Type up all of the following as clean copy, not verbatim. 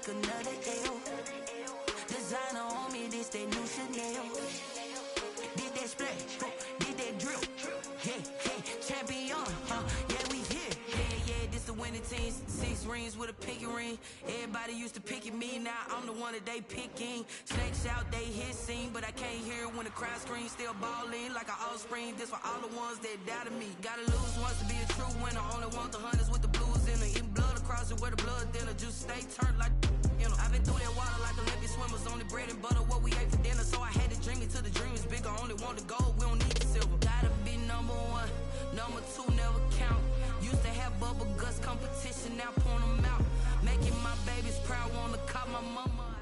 take another L. Designer on me, this that new Chanel. Did that splash, did that drill. Yeah, champion, yeah, we here. Yeah, this the winning team. 6 rings with a pinky ring. Everybody used to pick at me, now I'm the one that they picking. Snakes out, they hit scene, but I can't hear it when the crowd screams. Still ballin' like an offspring. This for all the ones that doubted me. Gotta lose once to be a true winner. Only want the hunters with the blues in it. Eating blood across it where the blood thinner. Just stay turned like you know. I've been through that water like Olympic swimmers. Only bread and butter what we ate for dinner. So I had to dream it till the dream is bigger. Only want the gold, we don't need the silver. Gotta be number 1, number 2 never count. Used to have bubble guts competition, now point them out. Making my babies proud, wanna call my mama.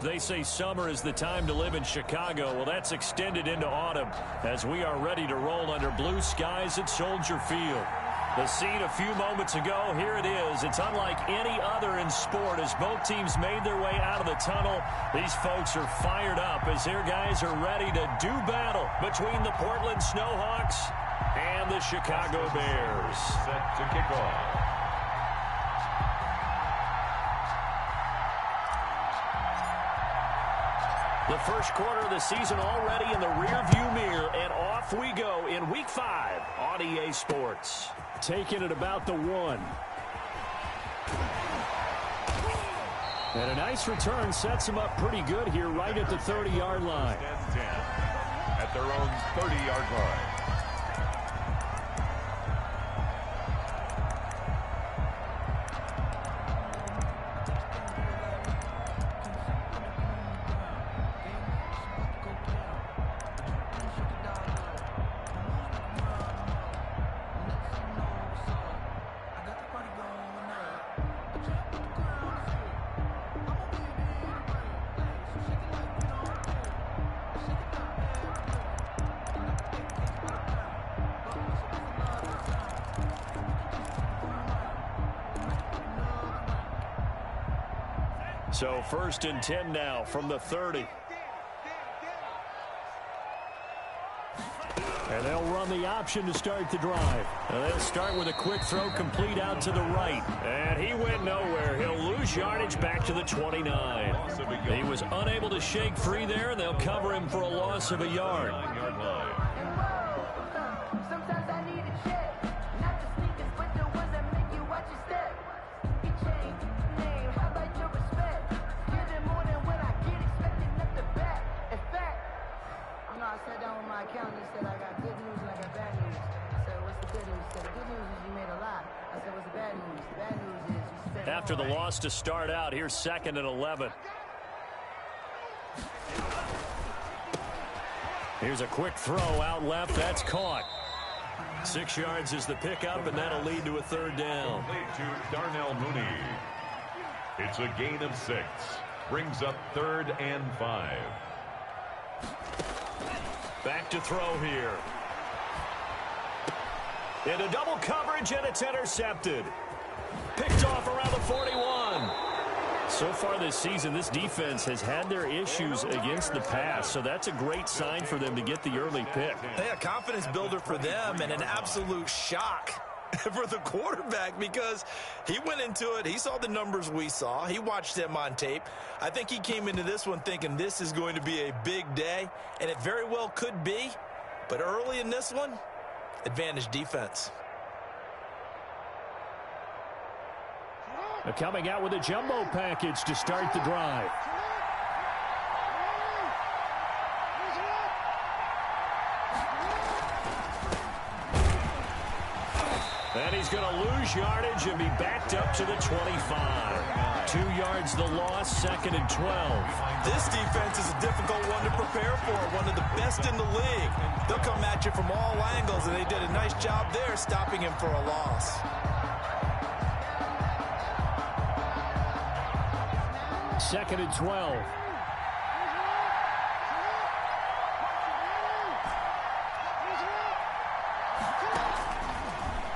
They say summer is the time to live in Chicago. Well, that's extended into autumn as we are ready to roll under blue skies at Soldier Field. The scene a few moments ago, here it is. It's unlike any other in sport as both teams made their way out of the tunnel. These folks are fired up as their guys are ready to do battle between the Portland Snowhawks and the Chicago Bears. Set to kick off. The first quarter of the season already in the rearview mirror, and off we go in Week 5 on EA Sports. Taking it about the 1. And a nice return sets them up pretty good here right at the 30-yard line. At their own 30-yard line. So 1st and 10 now from the 30. And they'll run the option to start the drive. And they'll start with a quick throw complete out to the right. And he went nowhere. He'll lose yardage back to the 29. He was unable to shake free there, and they'll cover him for a loss of a yard. After the loss to start out, here's 2nd and 11. Here's a quick throw out left. That's caught. 6 yards is the pickup, and that'll lead to a 3rd down. To Darnell Mooney. It's a gain of 6. Brings up 3rd and 5. Back to throw here. Into double coverage, and it's intercepted. Picked off around the 41. So far this season, this defense has had their issues against the pass, so that's a great sign for them to get the early pick. Hey, a confidence builder for them and an absolute shock for the quarterback because he went into it. He saw the numbers we saw. He watched them on tape. I think he came into this one thinking this is going to be a big day, and it very well could be. But early in this one, advantage defense. They're coming out with a jumbo package to start the drive. And he's going to lose yardage and be backed up to the 25. 2 yards the loss, 2nd and 12. This defense is a difficult one to prepare for, one of the best in the league. They'll come at you from all angles, and they did a nice job there stopping him for a loss. 2nd and 12.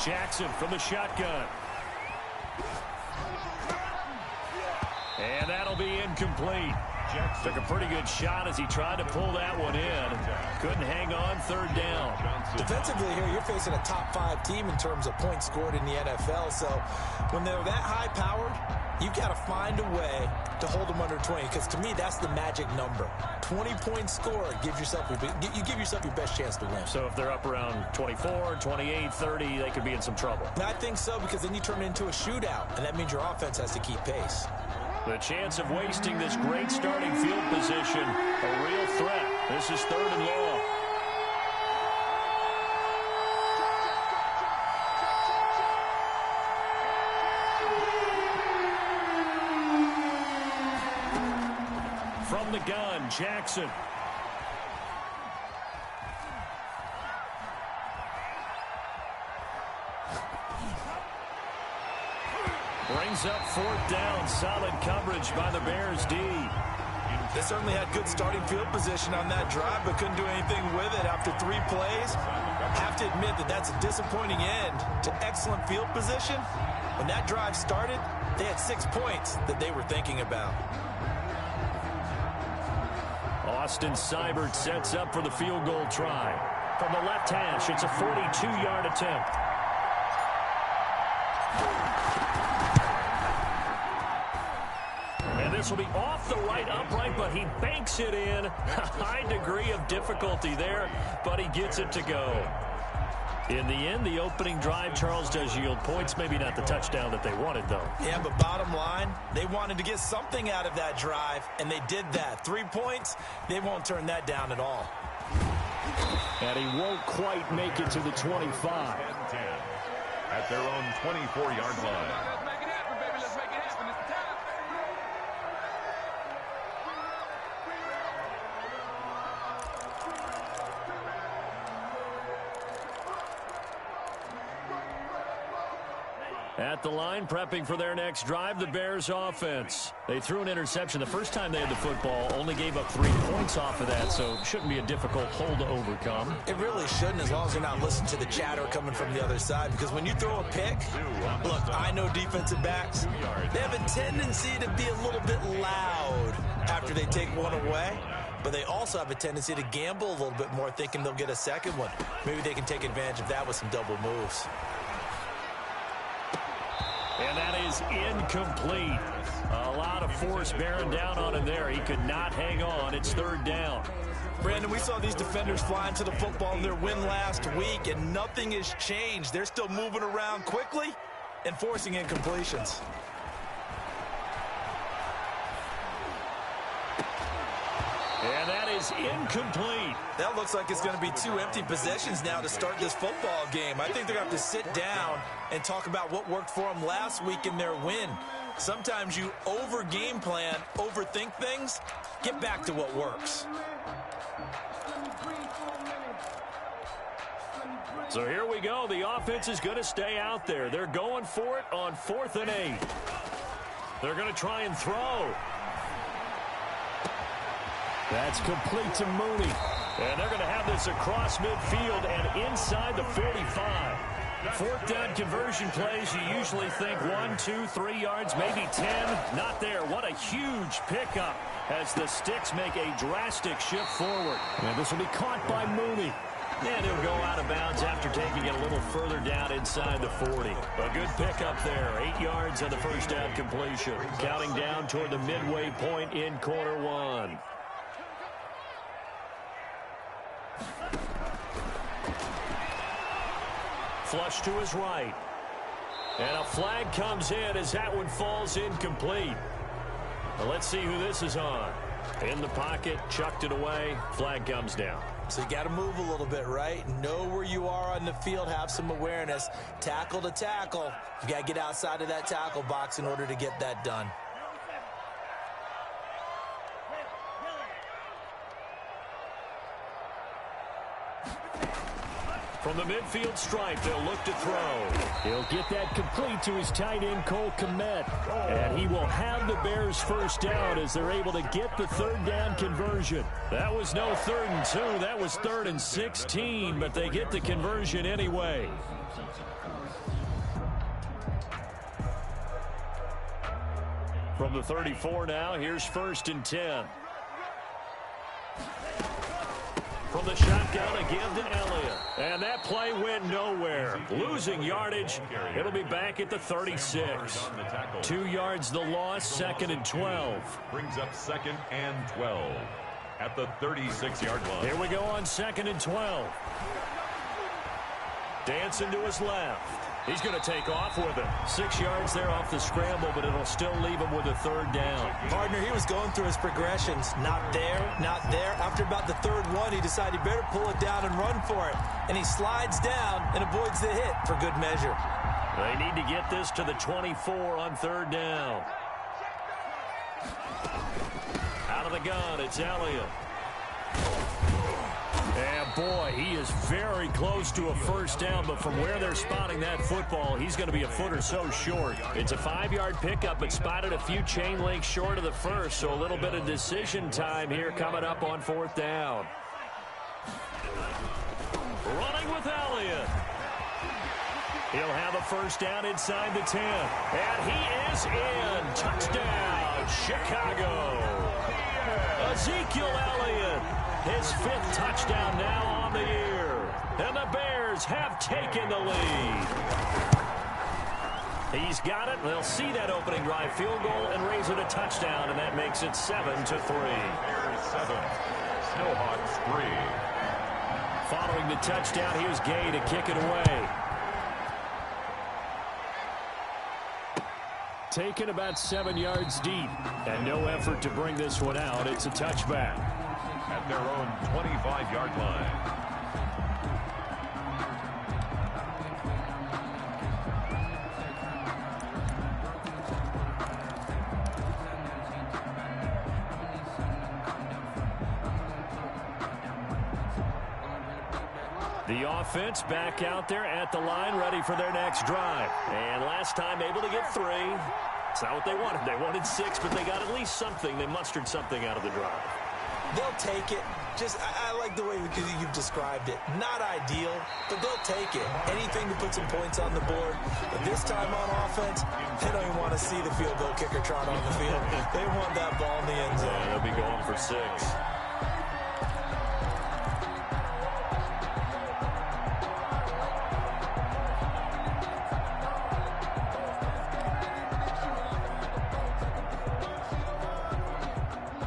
Jackson from the shotgun. And that'll be incomplete. Took a pretty good shot as he tried to pull that one in. Couldn't hang on, third down. Defensively here, you're facing a top 5 team in terms of points scored in the NFL. So when they're that high-powered, you've got to find a way to hold them under 20, because to me, that's the magic number. 20 points scored, you give yourself your best chance to win. So if they're up around 24, 28, 30, they could be in some trouble. And I think so, because then you turn it into a shootout, and that means your offense has to keep pace. The chance of wasting this great starting field position, a real threat. This is 3rd and long. From the gun, Jackson. Brings up 4th down. Solid coverage by the Bears D. They certainly had good starting field position on that drive, but couldn't do anything with it after 3 plays. Have to admit that that's a disappointing end to excellent field position. When that drive started, they had 6 points that they were thinking about. Austin Seibert sets up for the field goal try. From the left hash, it's a 42-yard attempt. And this will be off the right upright, but he banks it in. A high degree of difficulty there, but he gets it to go. In the end, the opening drive, Charles, does yield points. Maybe not the touchdown that they wanted, though. Yeah, but bottom line, they wanted to get something out of that drive, and they did that. 3 points, they won't turn that down at all. And he won't quite make it to the 25. 10 at their own 24-yard line. At the line, prepping for their next drive, the Bears offense. They threw an interception the first time they had the football, only gave up 3 points off of that, so shouldn't be a difficult hole to overcome. It really shouldn't, as long as they're not listening to the chatter coming from the other side, because when you throw a pick, look, I know defensive backs, they have a tendency to be a little bit loud after they take one away, but they also have a tendency to gamble a little bit more, thinking they'll get a second one. Maybe they can take advantage of that with some double moves. And that is incomplete. A lot of force bearing down on him there. He could not hang on. It's 3rd down. Brandon, we saw these defenders fly into the football in their win last week, and nothing has changed. They're still moving around quickly and forcing incompletions. And that is incomplete. That looks like it's going to be 2 empty possessions now to start this football game. I think they're going to have to sit down and talk about what worked for them last week in their win. Sometimes you over-game plan, overthink things, get back to what works. So here we go. The offense is going to stay out there. They're going for it on 4th and 8. They're going to try and throw. That's complete to Mooney. And they're going to have this across midfield and inside the 45. 4th down conversion plays, you usually think 1, 2, 3 yards, maybe 10. Not there. What a huge pickup as the Sticks make a drastic shift forward. And this will be caught by Mooney. And he'll go out of bounds after taking it a little further down inside the 40. A good pickup there. 8 yards on the first down completion. Counting down toward the midway point in quarter 1. Flush to his right. And a flag comes in as that one falls incomplete. Well, let's see who this is on. In the pocket, chucked it away. Flag comes down. So you got to move a little bit, right? Know where you are on the field, have some awareness. Tackle to tackle. You got to get outside of that tackle box in order to get that done. From the midfield stripe, they'll look to throw. He'll get that complete to his tight end, Cole Kmet. And he will have the Bears first down as they're able to get the 3rd down conversion. That was no 3rd and 2. That was 3rd and 16, but they get the conversion anyway. From the 34 now, here's 1st and 10. the shotgun to give to Elliott. And that play went nowhere. Losing yardage. It'll be back at the 36. 2 yards the loss, 2nd and 12. Brings up 2nd and 12 at the 36-yard line. Here we go on 2nd and 12. Dancing to his left. He's going to take off with it. 6 yards there off the scramble, but it'll still leave him with a 3rd down. Partner, he was going through his progressions. Not there, not there. After about the 3rd one, he decided he better pull it down and run for it. And he slides down and avoids the hit for good measure. They need to get this to the 24 on 3rd down. Out of the gun, it's Elliott. And boy, he is very close to a 1st down, but from where they're spotting that football, he's going to be a foot or so short. It's a 5-yard pickup, but spotted a few chain links short of the 1st, so a little bit of decision time here coming up on 4th down. Running with Elliott. He'll have a 1st down inside the 10. And he is in. Touchdown, Chicago. Ezekiel Elliott. His 5th touchdown now on the year. And the Bears have taken the lead. He's got it. They'll see that opening drive field goal and raise it a touchdown, and that makes it 7-3. Bears 7, Snowhawks 3. Following the touchdown, here's Gay to kick it away. Taken about 7 yards deep, and no effort to bring this one out. It's a touchback. At their own 25-yard line. The offense back out there at the line, ready for their next drive. And last time able to get 3. It's not what they wanted. They wanted 6, but they got at least something. They mustered something out of the drive. They'll take it. I like the way you've described it. Not ideal, but they'll take it. Anything to put some points on the board. But this time on offense, they don't even want to see the field goal kicker trot on the field. They want that ball in the end zone. Yeah, they'll be going for 6.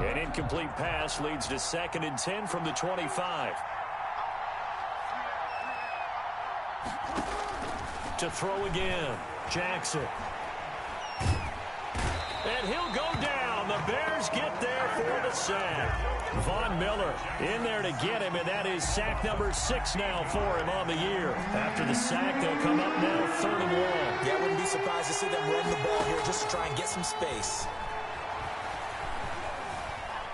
An incomplete pass leads to 2nd and 10 from the 25. To throw again, Jackson. And he'll go down. The Bears get there for the sack. Von Miller in there to get him, and that is sack number 6 now for him on the year. After the sack, they'll come up now 3rd and long. Yeah, I wouldn't be surprised to see them run the ball here just to try and get some space.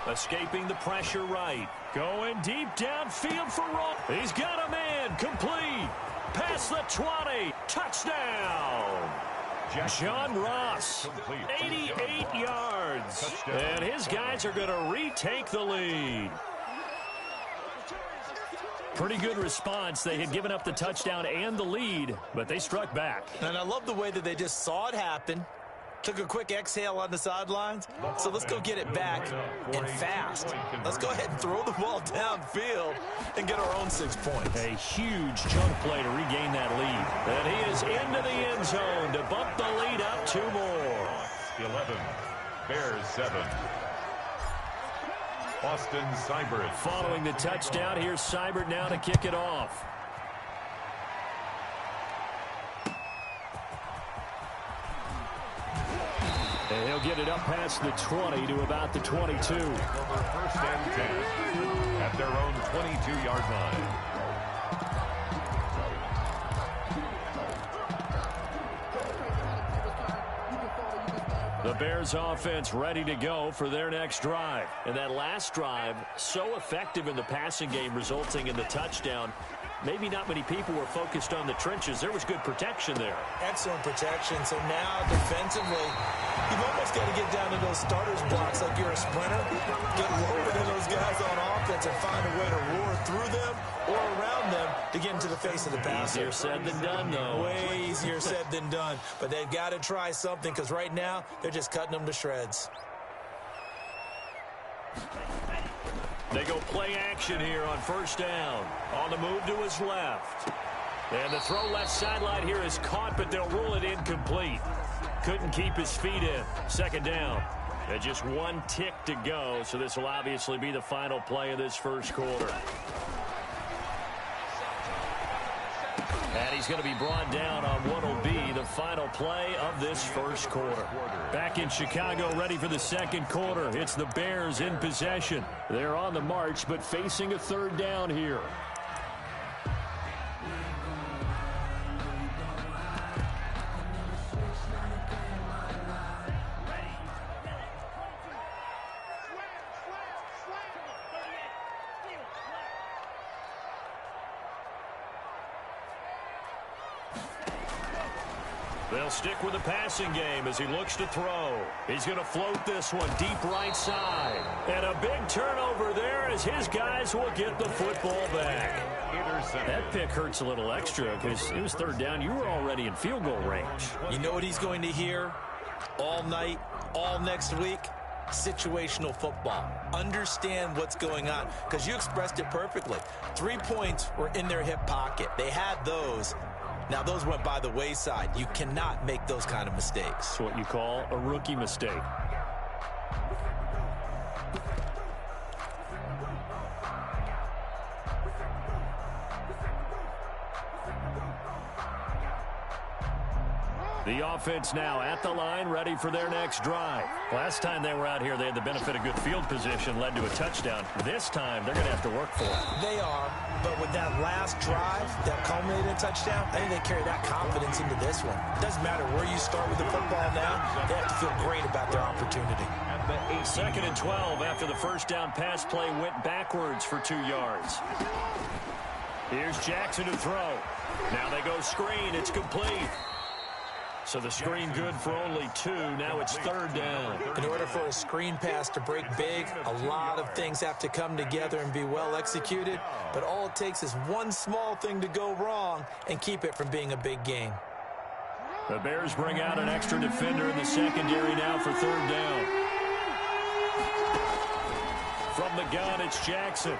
Escaping the pressure right. Going deep downfield for Roll. He's got a man. Complete. Past the 20. Touchdown. John Ross. 88 yards. And his guys are going to retake the lead. Pretty good response. They had given up the touchdown and the lead, but they struck back. And I love the way that they just saw it happen. Took a quick exhale on the sidelines. So let's go get it back and fast. Let's go ahead and throw the ball downfield and get our own 6 points. A huge chunk play to regain that lead. And he is into the end zone to bump the lead up 2 more. 11, Bears 7. Austin Seibert. Following the touchdown, here's Seibert now to kick it off. And he'll get it up past the 20 to about the 22. 1st and 10 at their own 22-yard line. The Bears offense ready to go for their next drive. And that last drive, so effective in the passing game, resulting in the touchdown. Maybe not many people were focused on the trenches. There was good protection there. Excellent protection. So now defensively, you've almost got to get down to those starters blocks like you're a sprinter. Get lower than those guys on offense and find a way to roar through them or around them to get into the face of the passer. Easier said than done, though. Way easier said than done. But they've got to try something because right now they're just cutting them to shreds. They go play action here on first down. On the move to his left. And the throw left sideline here is caught, but they'll rule it incomplete. Couldn't keep his feet in. Second down. And just one tick to go, so this will obviously be the final play of this first quarter. And he's going to be brought down on what will be the final play of this first quarter. Back in Chicago, ready for the second quarter. It's the Bears in possession. They're on the march, but facing a third down here. They'll stick with the passing game as he looks to throw. He's going to float this one deep right side. And a big turnover there as his guys will get the football back. That pick hurts a little extra because it was third down. You were already in field goal range. You know what he's going to hear all night, all next week? Situational football. Understand what's going on, because you expressed it perfectly. 3 points were in their hip pocket. They had those. Now, those went by the wayside. You cannot make those kind of mistakes. It's what you call a rookie mistake. The offense now at the line, ready for their next drive. Last time they were out here, they had the benefit of good field position, led to a touchdown. This time, they're going to have to work for it. They are, but with that last drive that culminated in a touchdown, I think they carry that confidence into this one. It doesn't matter where you start with the football now. They have to feel great about their opportunity. Second and 12 after the first down pass play went backwards for 2 yards. Here's Jackson to throw. Now they go screen. It's complete. So the screen good for only 2. Now it's third down. In order for a screen pass to break big, a lot of things have to come together and be well executed. But all it takes is one small thing to go wrong and keep it from being a big gain. The Bears bring out an extra defender in the secondary now for third down. From the gun, it's Jackson.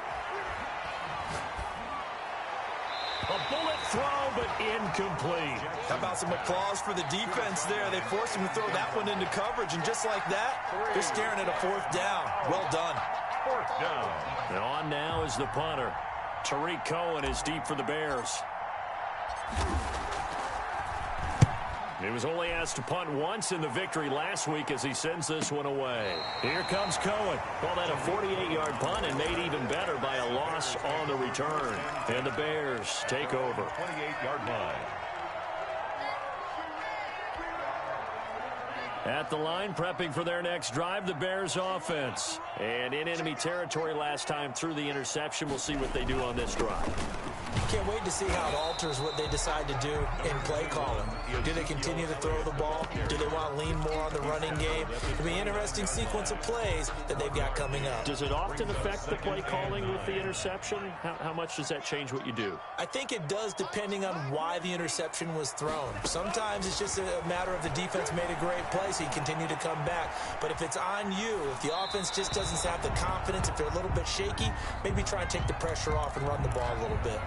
A bullet throw, but incomplete. How about some applause for the defense there? They forced him to throw that one into coverage, and just like that, they're staring at a fourth down. Well done. Fourth down. And on now is the punter. Tariq Cohen is deep for the Bears. He was only asked to punt once in the victory last week as he sends this one away. Here comes Cohen. Called that a 48-yard punt and made even better by a loss on the return. And the Bears take over. 28-yard line. At the line, prepping for their next drive, the Bears offense. And in enemy territory last time through the interception. We'll see what they do on this drive. Can't wait to see how it alters what they decide to do in play calling. Do they continue to throw the ball? Do they want to lean more on the running game? It'll be an interesting sequence of plays that they've got coming up. Does it often affect the play calling with the interception? How much does that change what you do? I think it does, depending on why the interception was thrown. Sometimes it's just a matter of the defense made a great play, so you continue to come back. But if it's on you, if the offense just doesn't have the confidence, if they're a little bit shaky, maybe try and take the pressure off and run the ball a little bit.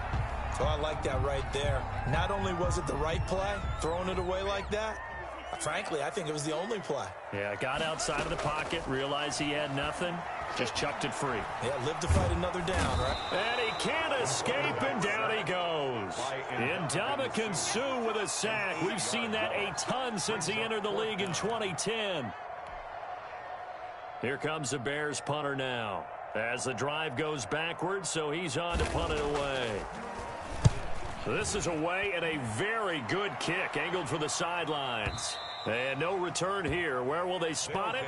So I like that right there. Not only was it the right play, throwing it away like that, frankly, I think it was the only play. Yeah, got outside of the pocket, realized he had nothing, just chucked it free. Yeah, live to fight another down, right? And he can't escape, and down he goes. Ndamukong Suh with a sack. We've seen that a ton since he entered the league in 2010. Here comes the Bears punter now. As the drive goes backwards, so he's on to punt it away. This is away and a very good kick, angled for the sidelines. And no return here. Where will they spot it?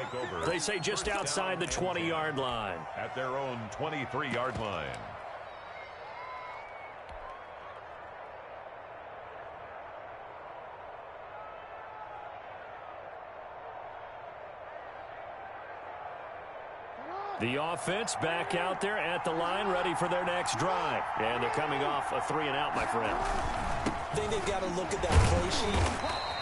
They say just outside the 20-yard line. At their own 23-yard line. The offense back out there at the line, ready for their next drive. And they're coming off a 3-and-out, my friend. I think they've got to look at that play sheet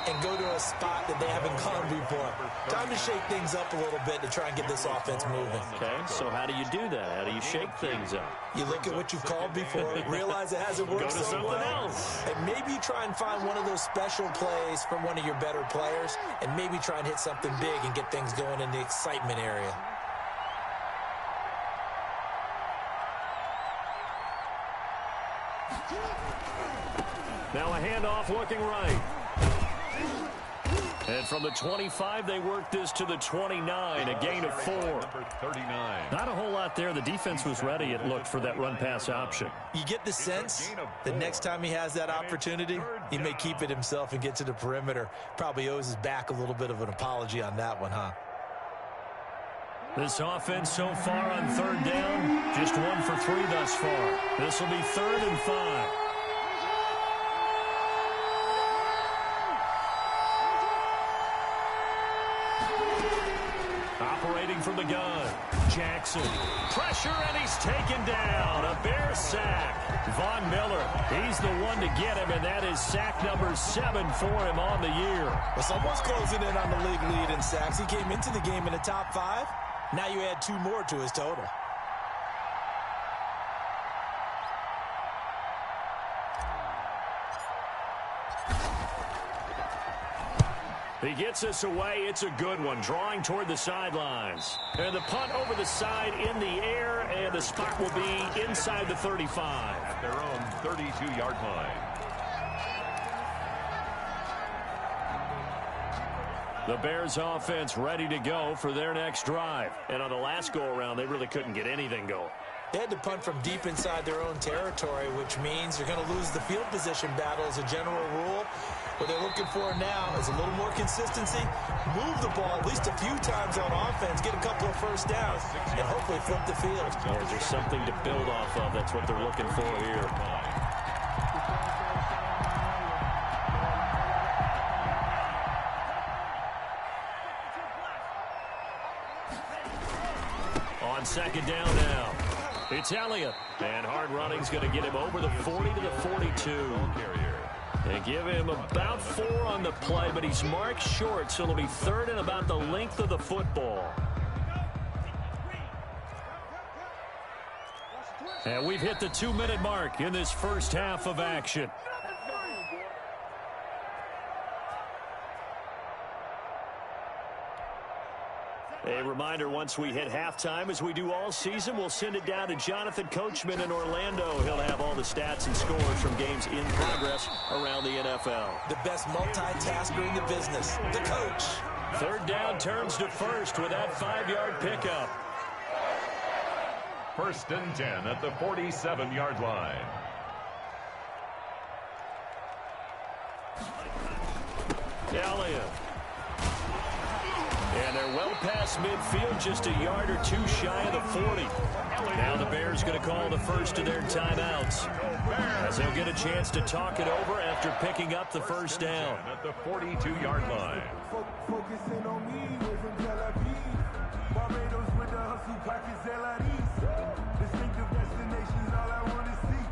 and go to a spot that they haven't gone before. Time to shake things up a little bit to try and get this offense moving. Okay, so how do you do that? How do you shake things up? You look at what you've called before, realize it hasn't worked Go to so something well, else. and maybe you try and find one of those special plays from one of your better players, and maybe try and hit something big and get things going in the excitement area. Now a handoff looking right. And from the 25, they work this to the 29, a gain of 4. Not a whole lot there. The defense was ready, it looked, for that run-pass option. You get the sense that next time he has that opportunity, he may keep it himself and get to the perimeter. Probably owes his back a little bit of an apology on that one, huh? This offense so far on third down, just 1 for 3 thus far. This will be 3rd and 5. Operating from the gun, Jackson. Pressure, and he's taken down. A Bear sack. Von Miller, he's the one to get him, and that is sack number 7 for him on the year. Well, someone's closing in on the league lead in sacks. He came into the game in the top 5. Now you add 2 more to his total. He gets us away. It's a good one. Drawing toward the sidelines. And the punt over the side in the air, and the spot will be inside the 35. At their own 32-yard line. The Bears offense ready to go for their next drive. And on the last go-around, they really couldn't get anything going. They had to punt from deep inside their own territory, which means you're going to lose the field position battle as a general rule. What they're looking for now is a little more consistency, move the ball at least a few times on offense, get a couple of first downs, and hopefully flip the field. Yeah, there's something to build off of. That's what they're looking for here. On second down now. It's Elliott. And hard running's going to get him over the 40 to the 42. They give him about 4 on the play, but he's marked short, so it'll be 3rd and about the length of the football. And we've hit the 2-minute mark in this first half of action. A reminder, once we hit halftime, as we do all season, we'll send it down to Jonathan Coachman in Orlando. He'll have all the stats and scores from games in progress around the NFL. The best multitasker in the business, the coach. 3rd down turns to 1st with that 5-yard pickup. 1st and 10 at the 47-yard line. Elliott. And they're well past midfield, just a yard or 2 shy of the 40. Now the Bears going to call the first of their timeouts, as they'll get a chance to talk it over after picking up the first down. At the 42-yard line. Focusing on me, we're from Tel Aviv. Barbados with the hustle pockets, distinctive destinations, all I want to see.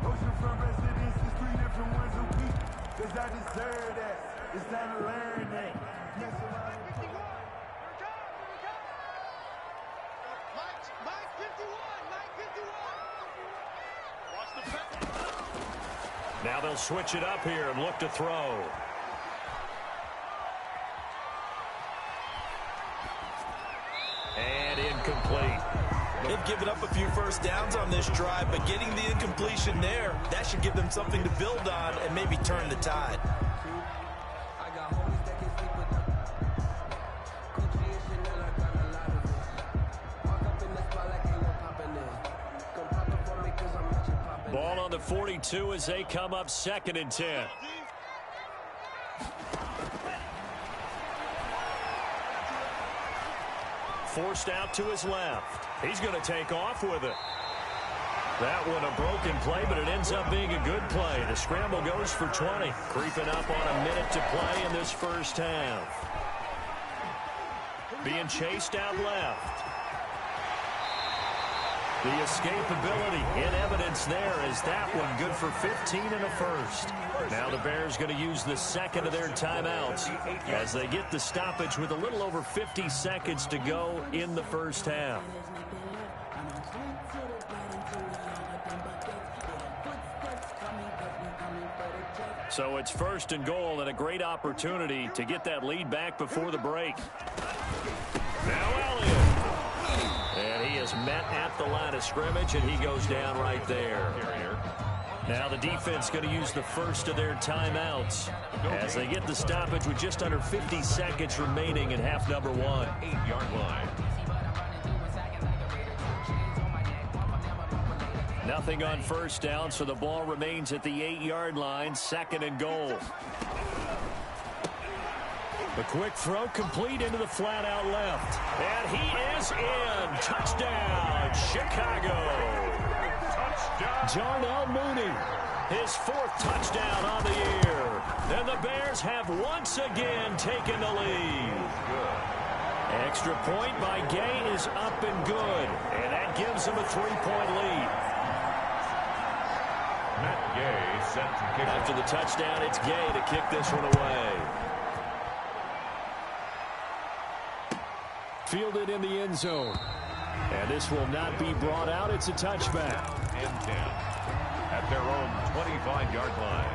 Oceanfront residences, 3 different ones a week. Cause I deserve that. It's time to learn that. Now they'll switch it up here and look to throw. And incomplete. They've given up a few first downs on this drive, but getting the incompletion there, that should give them something to build on and maybe turn the tide. Ball on the 42 as they come up 2nd and 10. Forced out to his left. He's going to take off with it. That one a broken play, but it ends up being a good play. The scramble goes for 20. Creeping up on a minute to play in this first half. Being chased out left. The escapability in evidence there, as that one good for 15 and a first. Now the Bears going to use the second of their timeouts as they get the stoppage with a little over 50 seconds to go in the first half. So it's first and goal and a great opportunity to get that lead back before the break. Now Elliott. And he is met at the line of scrimmage, and he goes down right there. Now the defense going to use the first of their timeouts as they get the stoppage with just under 50 seconds remaining in half number one. 8-yard line. Nothing on first down, so the ball remains at the 8-yard line, second and goal. The quick throw complete into the flat out left. And he is in. Touchdown, Chicago. Touchdown. Darnell Mooney, his fourth touchdown on the year. And the Bears have once again taken the lead. Extra point by Gay is up and good. And that gives them a 3-point lead. Matt Gay set to kick. After the touchdown, it's Gay to kick this one away. Fielded in the end zone. And this will not be brought out. It's a touchback. And 10 at their own 25-yard line.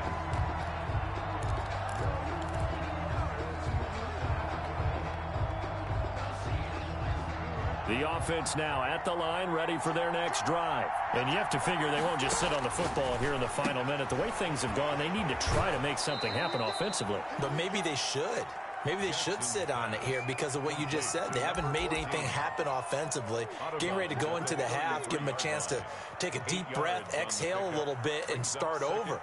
The offense now at the line, ready for their next drive. And you have to figure they won't just sit on the football here in the final minute. The way things have gone, they need to try to make something happen offensively. But maybe they should. Maybe they should sit on it here because of what you just said. They haven't made anything happen offensively. Getting ready to go into the half, give them a chance to take a deep breath, exhale a little bit, and start over.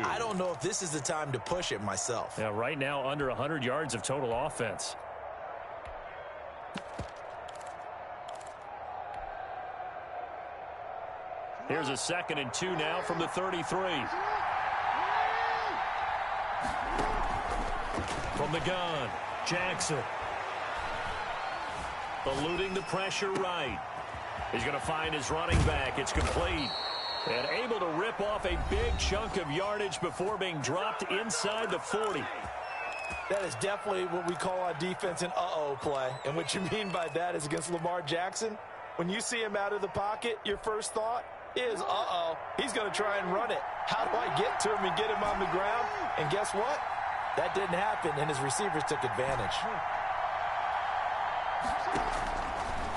I don't know if this is the time to push it myself. Yeah, right now under 100 yards of total offense. Here's a 2nd and 2 now from the 33. From the gun, Jackson. Eluding the pressure right. He's going to find his running back. It's complete. And able to rip off a big chunk of yardage before being dropped inside the 40. That is definitely what we call on defense an uh-oh play. And what you mean by that is against Lamar Jackson, when you see him out of the pocket, your first thought is, uh-oh, he's going to try and run it. How do I get to him and get him on the ground? And guess what? That didn't happen, and his receivers took advantage.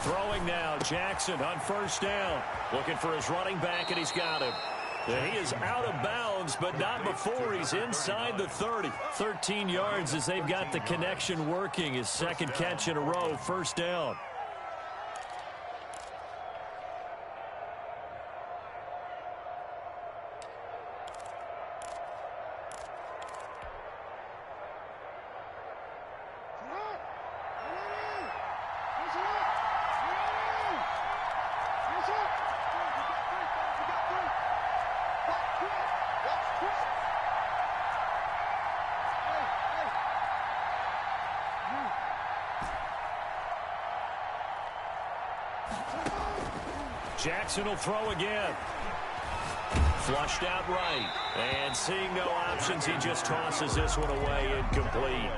Throwing now, Jackson on first down. Looking for his running back, and he's got him. He is out of bounds, but not before he's inside the 30. 13 yards as they've got the connection working. His second catch in a row, first down. Jackson will throw again. Flushed out right. And seeing no options, he just tosses this one away, incomplete.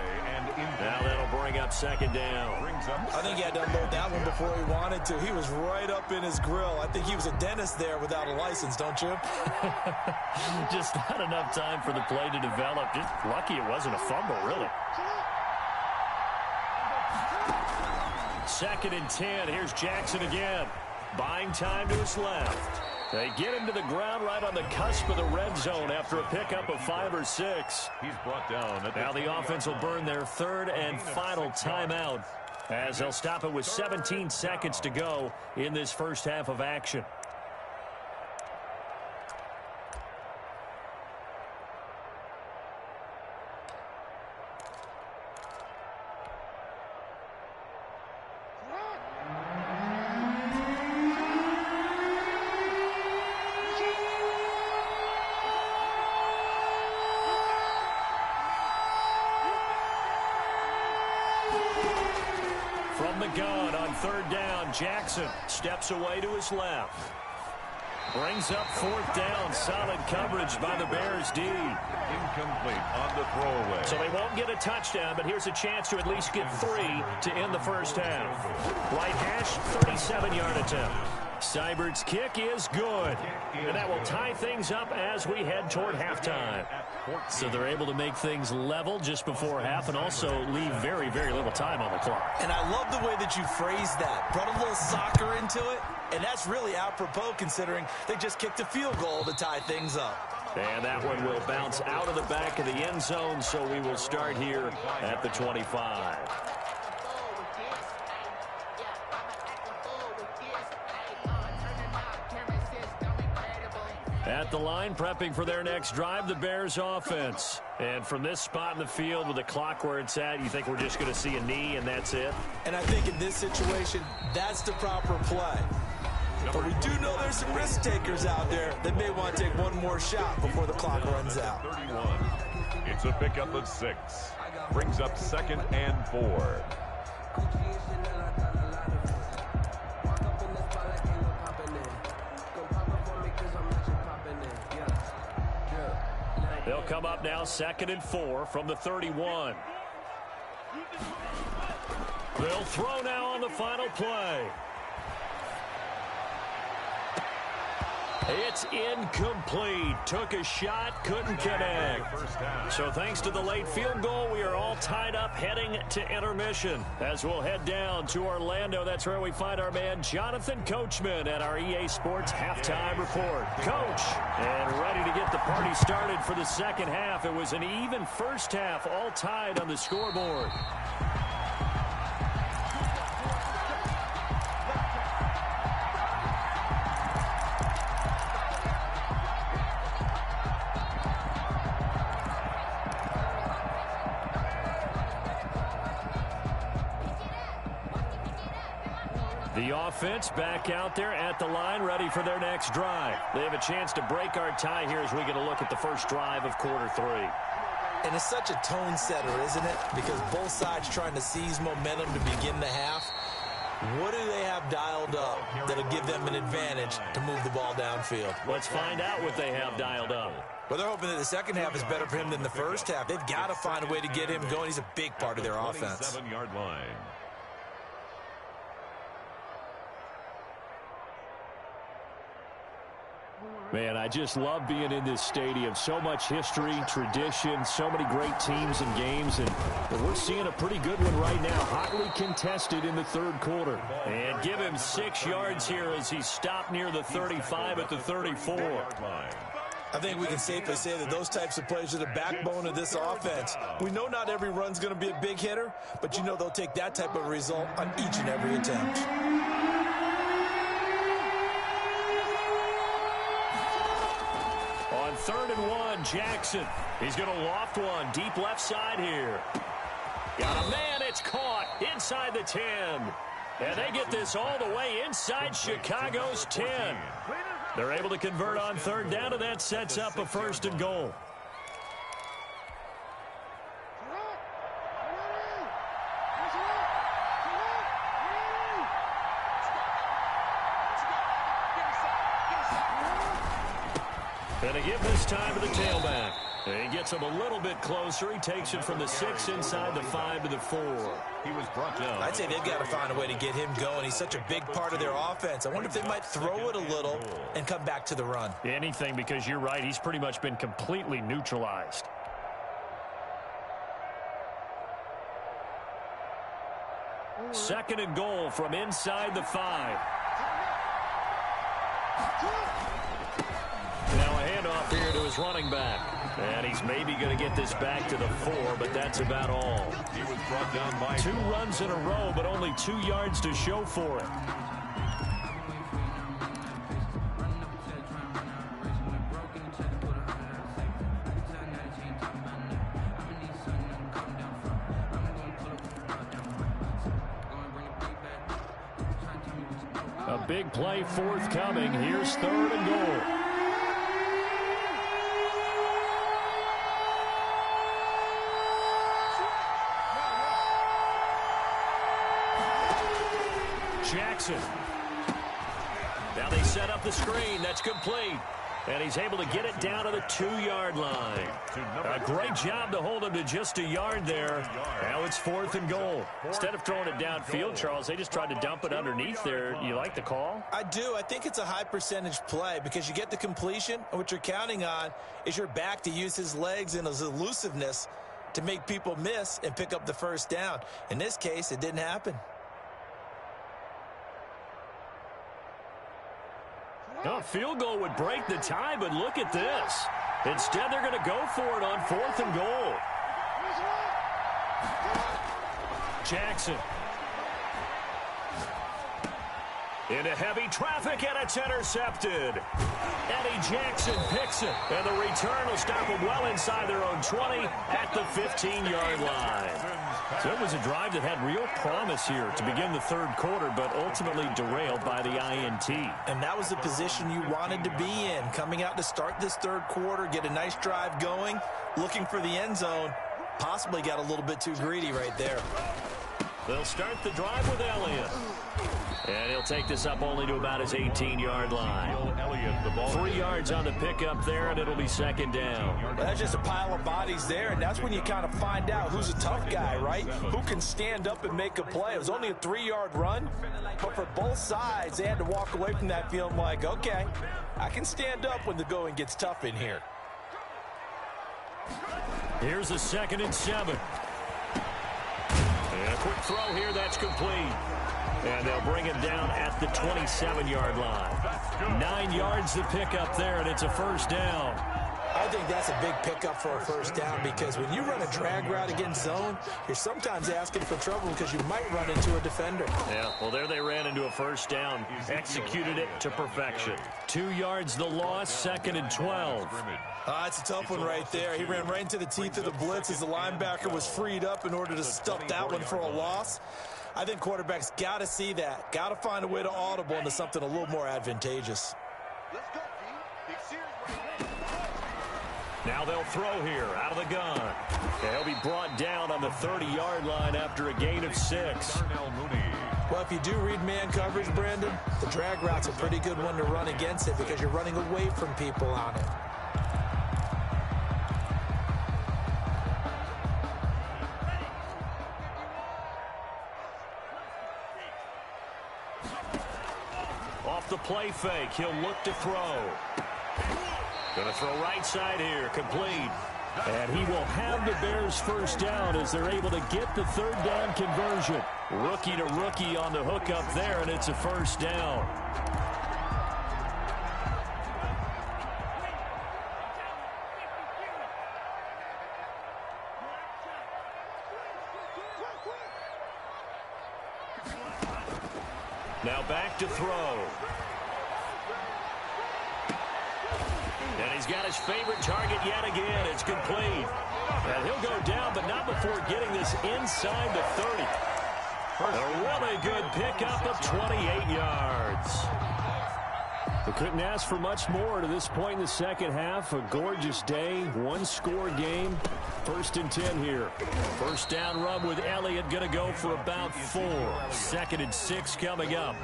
Now that'll bring up second down. I think he had to unload that one before he wanted to. He was right up in his grill. I think he was a dentist there without a license, don't you? Just not enough time for the play to develop. Just lucky it wasn't a fumble, really. 2nd and 10. Here's Jackson again. Buying time to his left. They get him to the ground right on the cusp of the red zone after a pickup of 5 or 6. He's brought down. Now the offense will burn their 3rd and final timeout as they'll stop it with 17 seconds to go in this first half of action. From the gun on 3rd down, Jackson steps away to his left. Brings up fourth down. Solid coverage by the Bears D. Incomplete on the throwaway. So they won't get a touchdown, but here's a chance to at least get 3 to end the first half. Right hash, 37-yard attempt. Seibert's kick is good. And that will tie things up as we head toward halftime. So they're able to make things level just before half and also leave very, very little time on the clock. And I love the way that you phrased that. Brought a little soccer into it. And that's really apropos considering they just kicked a field goal to tie things up. And that one will bounce out of the back of the end zone, so we will start here at the 25. At the line, prepping for their next drive, the Bears offense. And from this spot in the field with the clock where it's at, you think we're just going to see a knee and that's it? And I think in this situation, that's the proper play. But we do know there's some risk takers out there that may want to take one more shot before the clock runs out. 31. It's a pickup of 6. Brings up 2nd and 4. They'll come up now 2nd and 4 from the 31. They'll throw now on the final play. It's incomplete. Took a shot, couldn't connect. So thanks to the late field goal, we are all tied up heading to intermission. As we'll head down to Orlando, that's where we find our man Jonathan Coachman at our EA Sports Halftime Report. Coach, and ready to get the party started for the second half. It was an even first half, all tied on the scoreboard. The offense back out there at the line, ready for their next drive. They have a chance to break our tie here as we get a look at the first drive of quarter 3. And it's such a tone setter, isn't it? Because both sides trying to seize momentum to begin the half. What do they have dialed up that'll give them an advantage to move the ball downfield? Let's find out what they have dialed up. Well, they're hoping that the second half is better for him than the first half. They've got to find a way to get him going. He's a big part of their offense. 27-yard line. Man, I just love being in this stadium. So much history, tradition, so many great teams and games, and we're seeing a pretty good one right now. Hotly contested in the third quarter. And give him 6 yards here as he stopped near the 35 at the 34. I think we can safely say that those types of plays are the backbone of this offense. We know not every run's going to be a big hitter, but you know they'll take that type of result on each and every attempt. On 3rd and 1, Jackson. He's going to loft one deep left side here. Got a man, it's caught inside the 10. And they get this all the way inside Chicago's 10. They're able to convert on 3rd down, and that sets up a 1st and goal. And to give this time to the tailback. He gets him a little bit closer. He takes it from the 6 inside the 5 to the 4. He was brought down. I'd say they've got to find a way to get him going. He's such a big part of their offense. I wonder if they might throw it a little and come back to the run. Anything, because you're right. He's pretty much been completely neutralized. Second and goal from inside the 5. Now a handoff here to his running back. And he's maybe going to get this back to the 4, but that's about all. He was brought down by 2 runs in a row, but only 2 yards to show for it. A big play forthcoming. Here's 3rd and goal. Jackson. Now they set up the screen. That's complete. And he's able to get it down to the 2-yard line. A great job to hold him to just a yard there. Now it's 4th and goal. Instead of throwing it downfield, Charles, they just tried to dump it underneath there. You like the call? I do. I think it's a high percentage play because you get the completion, and what you're counting on is your back to use his legs and his elusiveness to make people miss and pick up the first down. In this case, it didn't happen. A field goal would break the tie, but look at this. Instead, they're going to go for it on 4th and goal. Jackson. Into heavy traffic, and it's intercepted. Eddie Jackson picks it, and the return will stop them well inside their own 20 at the 15-yard line. So it was a drive that had real promise here to begin the third quarter, but ultimately derailed by the INT. And that was the position you wanted to be in, coming out to start this third quarter, get a nice drive going, looking for the end zone. Possibly got a little bit too greedy right there. They'll start the drive with Elliott. And he'll take this up only to about his 18-yard line. 3 yards on the pickup there, and it'll be 2nd down. Well, that's just a pile of bodies there, and that's when you kind of find out who's a tough guy, right? Who can stand up and make a play. It was only a 3-yard run, but for both sides, they had to walk away from that feeling like, okay, I can stand up when the going gets tough in here. Here's a 2nd and 7. And a quick throw here, that's complete. And they'll bring him down at the 27-yard line. 9 yards to pick up there, and it's a first down. I think that's a big pickup for a first down because when you run a drag route against zone, you're sometimes asking for trouble because you might run into a defender. Yeah, well, there they ran into a first down. Executed it to perfection. 2 yards the loss, 2nd and 12. It's a tough one right there. He ran right into the teeth of the blitz as the linebacker was freed up in order to stuff that one for a loss. I think quarterbacks got to see that. Got to find a way to audible into something a little more advantageous. Now they'll throw here out of the gun. They'll be brought down on the 30-yard line after a gain of 6. Well, if you do read man coverage, Brandon, the drag route's a pretty good one to run against it because you're running away from people on it. Off the play fake, he'll look to throw. Going to throw right side here, complete. And he will have the Bears first down as they're able to get the 3rd down conversion. Rookie to rookie on the hook up there, and it's a first down. Now back to throw. And he's got his favorite target yet again. It's complete. And he'll go down, but not before getting this inside the 30. A really good pickup of 28 yards. We couldn't ask for much more to this point in the second half. A gorgeous day, 1-score game. 1st and 10 here. First down run with Elliott going to go for about 4. 2nd and 6 coming up.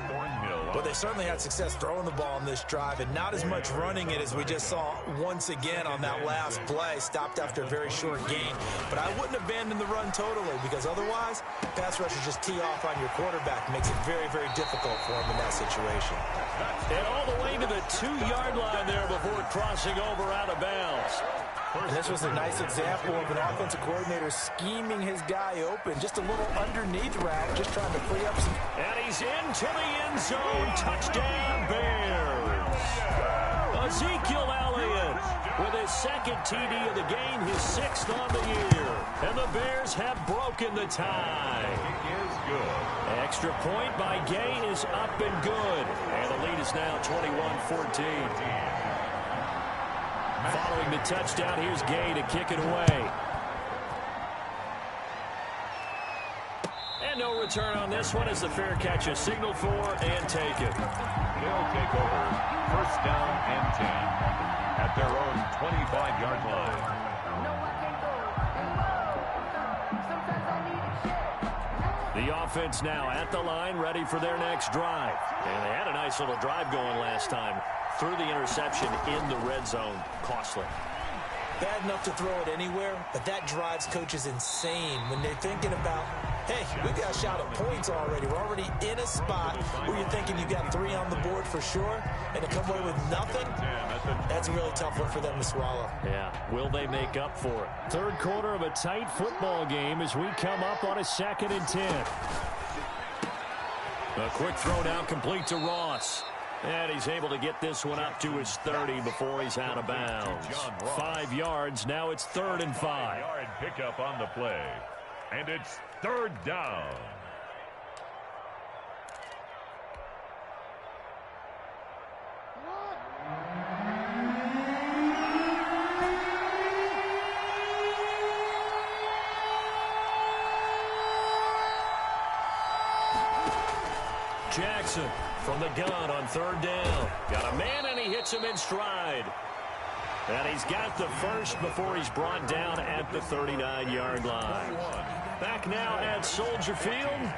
But they certainly had success throwing the ball on this drive and not as much running it as we just saw once again on that last play. Stopped after a very short gain. But I wouldn't abandon the run totally because otherwise, pass rushers just tee off on your quarterback. Makes it very, very difficult for him in that situation. And all the way to the 2-yard line there before crossing over out of bounds. And this was a nice example of an offensive coordinator scheming his guy open. Just a little underneath route, just trying to free up some. And he's into the end zone. Touchdown, Bears. Ezekiel Elliott with his 2nd TD of the game, his 6th on the year. And the Bears have broken the tie. Good. Extra point by Gay is up and good. And the lead is now 21-14. Following the touchdown, here's Gay to kick it away. And no return on this one as the fair catch is signaled for and taken. They'll take over 1st down and 10 at their own 25-yard line. The offense now at the line, ready for their next drive. And they had a nice little drive going last time. Threw the interception in the red zone. Costly. Bad enough to throw it anywhere, but that drives coaches insane when they're thinking about, hey, we got a shot at points already. We're already in a spot where you're thinking you got 3 on the board for sure, and to come away with nothing, that's a really tough one for them to swallow. Yeah, will they make up for it? Third quarter of a tight football game as we come up on a 2nd and 10. A quick throw now complete to Ross. And he's able to get this one up to his 30 before he's out of bounds. 5 yards. Now it's 3rd and 5. Yard pickup on the play. And it's 3rd down. Jackson from the gun on 3rd down. Got a man, and he hits him in stride. And he's got the first before he's brought down at the 39-yard line. Back now at Soldier Field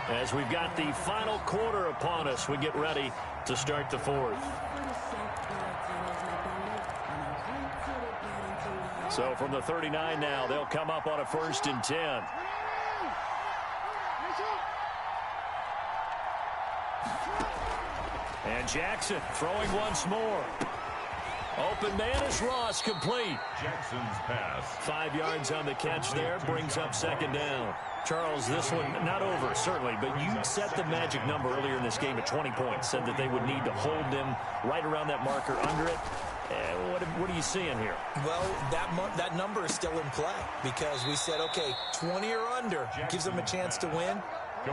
as we've got the final quarter upon us. We get ready to start the 4th. So from the 39 now, they'll come up on a 1st and 10. And Jackson throwing once more. Open man is Ross, complete. Jackson's pass. 5 yards on the catch there, brings up 2nd down. Charles, this one not over, certainly, but you set the magic number earlier in this game at 20 points, said that they would need to hold them right around that marker under it. What are you seeing here? Well, that number is still in play because we said, okay, 20 or under gives them a chance to win.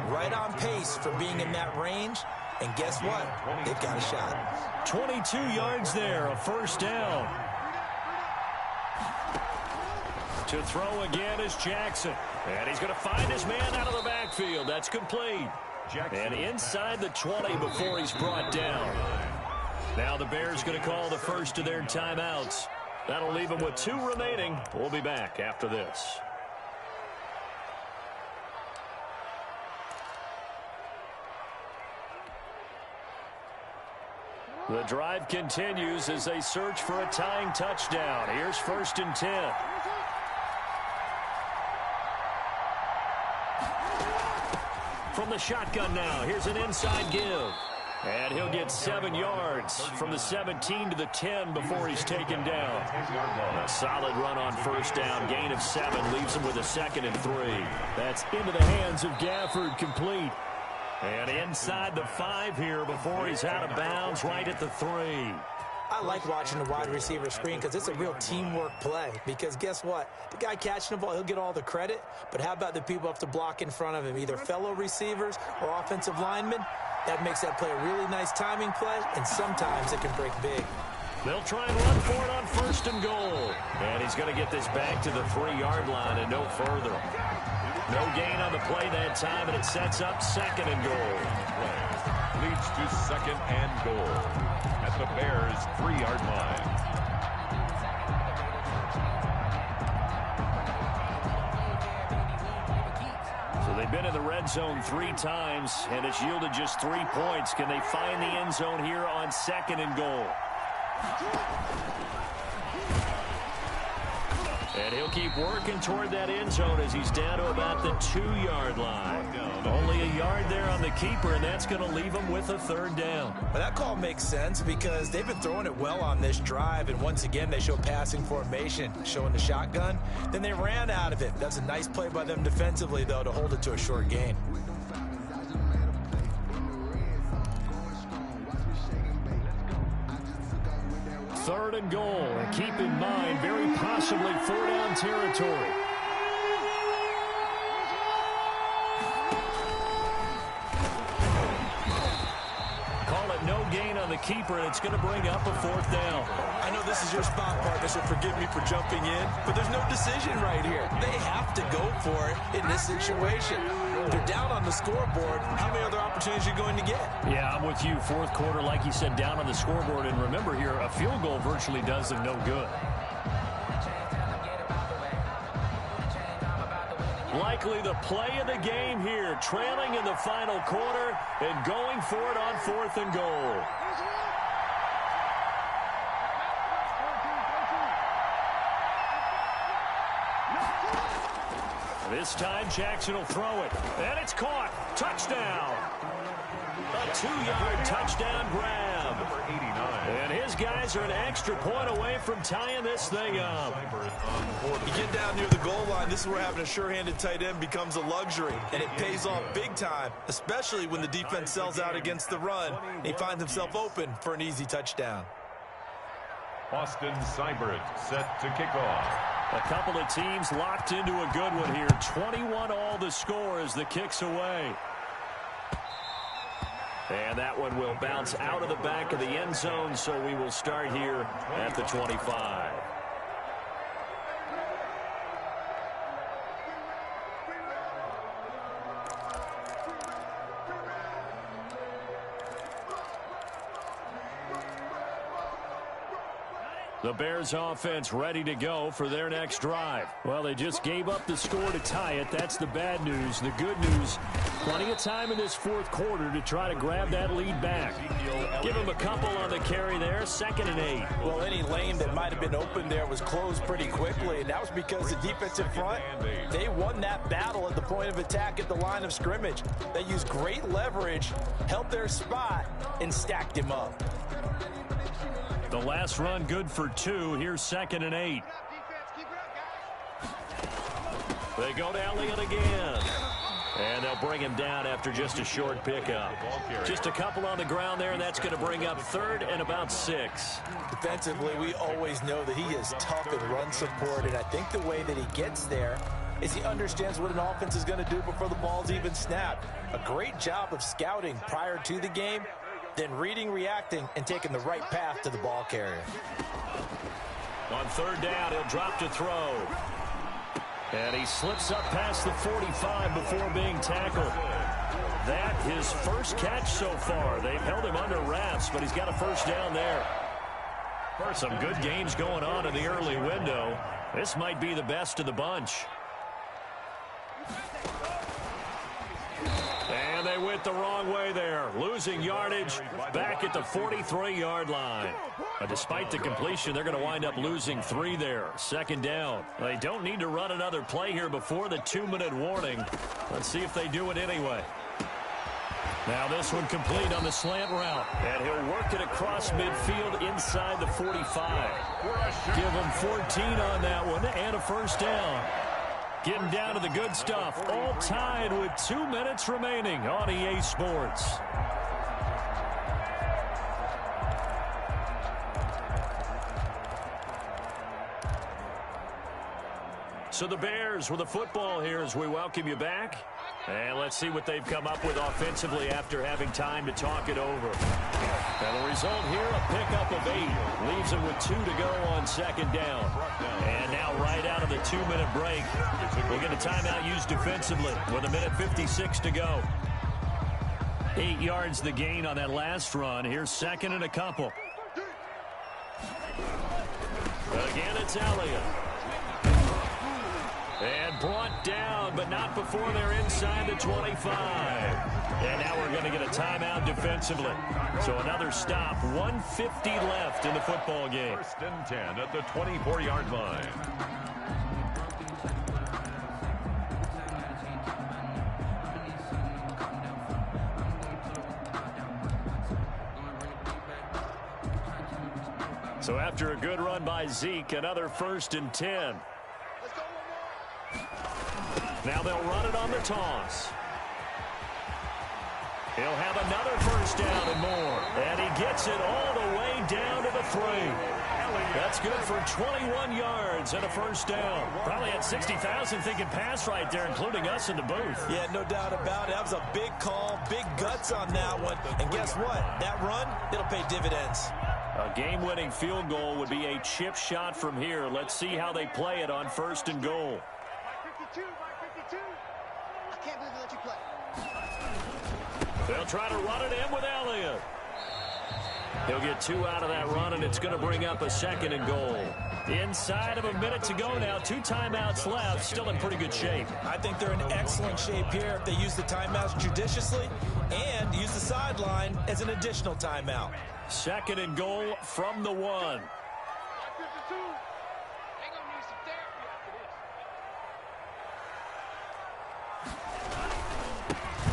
Right on pace for being in that range. And guess what? They've got a shot. 22 yards there, a 1st down. To throw again is Jackson. And he's going to find his man out of the backfield. That's complete. And inside the 20 before he's brought down. Now the Bears going to call the first of their timeouts. That'll leave them with 2 remaining. We'll be back after this. The drive continues as they search for a tying touchdown. Here's 1st and 10. From the shotgun now, here's an inside give. And he'll get 7 yards from the 17 to the 10 before he's taken down. A solid run on 1st down. Gain of 7 leaves him with a 2nd and 3. That's into the hands of Gafford, complete. And inside the 5 here before he's out of bounds, right at the 3. I like watching the wide receiver screen because it's a real teamwork play. Because guess what? The guy catching the ball, he'll get all the credit. But how about the people up to block in front of him, either fellow receivers or offensive linemen? That makes that play a really nice timing play, and sometimes it can break big. They'll try and run for it on 1st and goal. And he's going to get this back to the 3-yard line and no further. No gain on the play that time, and it sets up 2nd and goal. Leads to 2nd and goal at the Bears' 3-yard line. So they've been in the red zone 3 times, and it's yielded just 3 points. Can they find the end zone here on 2nd and goal? And he'll keep working toward that end zone as he's down to about the 2-yard line. Only a yard there on the keeper, and that's going to leave him with a 3rd down. Well, that call makes sense because they've been throwing it well on this drive, and once again they show passing formation, showing the shotgun. Then they ran out of it. That's a nice play by them defensively, though, to hold it to a short gain. Third and goal, and keep in mind, very possibly 4-down territory. Call it no gain on the keeper, and it's going to bring up a 4th down. I know this is your spot, partner, so forgive me for jumping in, but there's no decision right here. They have to go for it in this situation. They're down on the scoreboard. How many other opportunities are you going to get? Yeah, I'm with you. 4th quarter, like you said, down on the scoreboard. And remember here, a field goal virtually does them no good. likely the play of the game here, trailing in the final quarter and going for it on 4th and goal. This time Jackson will throw it, and it's caught. Touchdown. A 2-yard touchdown grab. Number 89. And his guys are an extra point away from tying this thing up. You get down near the goal line, this is where having a sure-handed tight end becomes a luxury, and it pays off big time, especially when the defense sells out against the run. He finds himself open for an easy touchdown. Austin Seibert set to kick off. A couple of teams locked into a good one here. 21 all the score as the kick's away. And that one will bounce out of the back of the end zone, so we will start here at the 25. The Bears offense ready to go for their next drive. Well, they just gave up the score to tie it. That's the bad news. The good news, plenty of time in this 4th quarter to try to grab that lead back. Give them a couple on the carry there, 2nd and 8. Well, any lane that might have been open there was closed pretty quickly, and that was because the defensive front, they won that battle at the point of attack at the line of scrimmage. They used great leverage, held their spot, and stacked him up. The last run good for 2. Here's 2nd and 8. They go to Elliott again. And they'll bring him down after just a short pickup. Just a couple on the ground there, and that's going to bring up 3rd and about 6. Defensively, we always know that he is tough in run support, and I think the way that he gets there is he understands what an offense is going to do before the ball's even snapped. A great job of scouting prior to the game, then reading, reacting, and taking the right path to the ball carrier. On 3rd down, he'll drop to throw. And he slips up past the 45 before being tackled. That his first catch so far. They've held him under wraps, but he's got a first down there. Some good games going on in the early window. This might be the best of the bunch. And they went the wrong way there. Losing yardage back at the 43-yard line. But despite the completion, they're going to wind up losing 3 there. 2nd down. They don't need to run another play here before the 2-minute warning. Let's see if they do it anyway. Now this one complete on the slant route. And he'll work it across midfield inside the 45. Give him 14 on that one and a first down. Getting down to the good stuff. All tied with 2 minutes remaining on EA Sports. So the Bears with the football here as we welcome you back. And let's see what they've come up with offensively after having time to talk it over. And the result here, a pickup of 8. Leaves them with 2 to go on 2nd down. And now right out of the 2-minute break, we'll get a timeout used defensively with 1:56 to go. 8 yards the gain on that last run. Here's 2nd and a couple. Again, it's Elliott. And brought down, but not before they're inside the 25. And now we're going to get a timeout defensively. So another stop, 1:50 left in the football game. 1st and 10 at the 24-yard line. So after a good run by Zeke, another 1st and 10. Now they'll run it on the toss. He'll have another first down and more. And he gets it all the way down to the 3. That's good for 21 yards and a first down. Probably had 60,000 thinking pass right there, including us in the booth. Yeah, no doubt about it. That was a big call, big guts on that one. And guess what? That run, it'll pay dividends. A game-winning field goal would be a chip shot from here. Let's see how they play it on 1st and goal. They'll try to run it in with Elliott. He'll get 2 out of that run, and it's going to bring up a 2nd and goal. Inside of a minute to go now. 2 timeouts left. Still in pretty good shape. I think they're in excellent shape here if they use the timeouts judiciously and use the sideline as an additional timeout. 2nd and goal from the 1.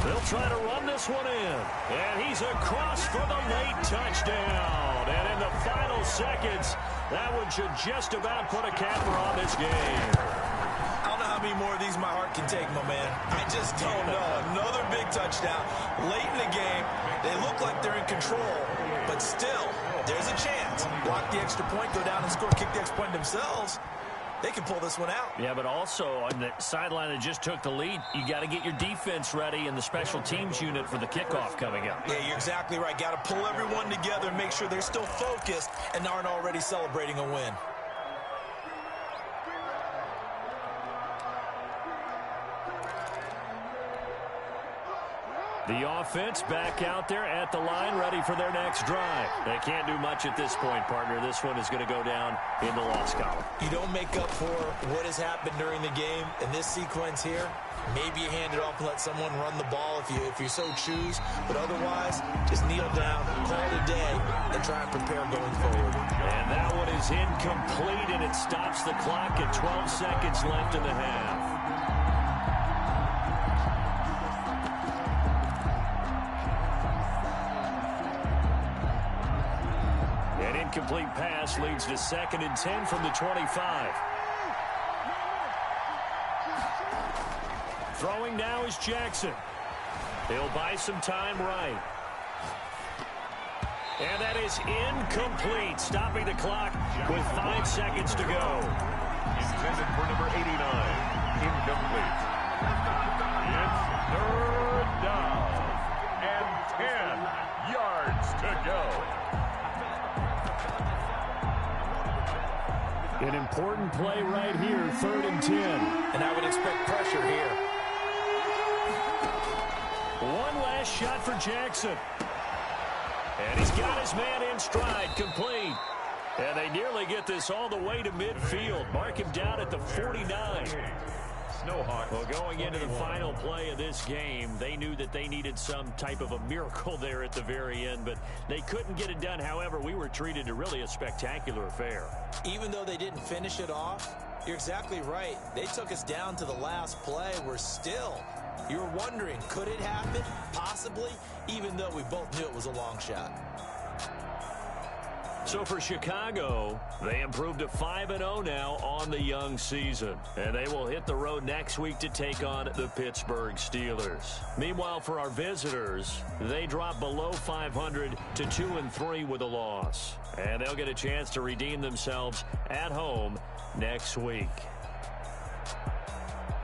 They'll try to run this one in. And he's across for the late touchdown. And in the final seconds, that one should just about put a capper on this game. I don't know how many more of these my heart can take, my man. I just don't know. Another big touchdown. Late in the game, they look like they're in control. But still, there's a chance. Block the extra point, go down and score, kick the extra point themselves. They can pull this one out. Yeah, but also on the sideline that just took the lead, you got to get your defense ready and the special teams unit for the kickoff coming up. Yeah, you're exactly right. Got to pull everyone together and make sure they're still focused and aren't already celebrating a win. The offense back out there at the line, ready for their next drive. They can't do much at this point, partner. This one is going to go down in the loss column. You don't make up for what has happened during the game in this sequence here. Maybe you hand it off and let someone run the ball if you so choose. But otherwise, just kneel down, call it a day, and try and prepare going forward. And that one is incomplete, and it stops the clock at 12 seconds left in the half. Complete pass leads to 2nd and 10 from the 25. Throwing now is Jackson. He'll buy some time right. And that is incomplete, stopping the clock with 5 seconds to go. Intended for number 89. Incomplete. It's 3rd down and 10 yards to go. An important play right here, 3rd and 10. And I would expect pressure here. One last shot for Jackson. And he's got his man in stride, complete. And they nearly get this all the way to midfield. Mark him down at the 49. Snowhawks. Well, going into the final play of this game, they knew that they needed some type of a miracle there at the very end, but they couldn't get it done. However, we were treated to really a spectacular affair. Even though they didn't finish it off, you're exactly right. They took us down to the last play. We're still, you're wondering, could it happen? Possibly, even though we both knew it was a long shot. So for Chicago, they improved to 5-0 now on the young season. And they will hit the road next week to take on the Pittsburgh Steelers. Meanwhile, for our visitors, they drop below 500 to 2-3 with a loss. And they'll get a chance to redeem themselves at home next week.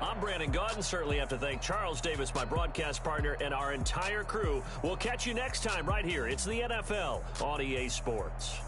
I'm Brandon Gaudin. Certainly have to thank Charles Davis, my broadcast partner, and our entire crew. We'll catch you next time right here. It's the NFL on EA Sports.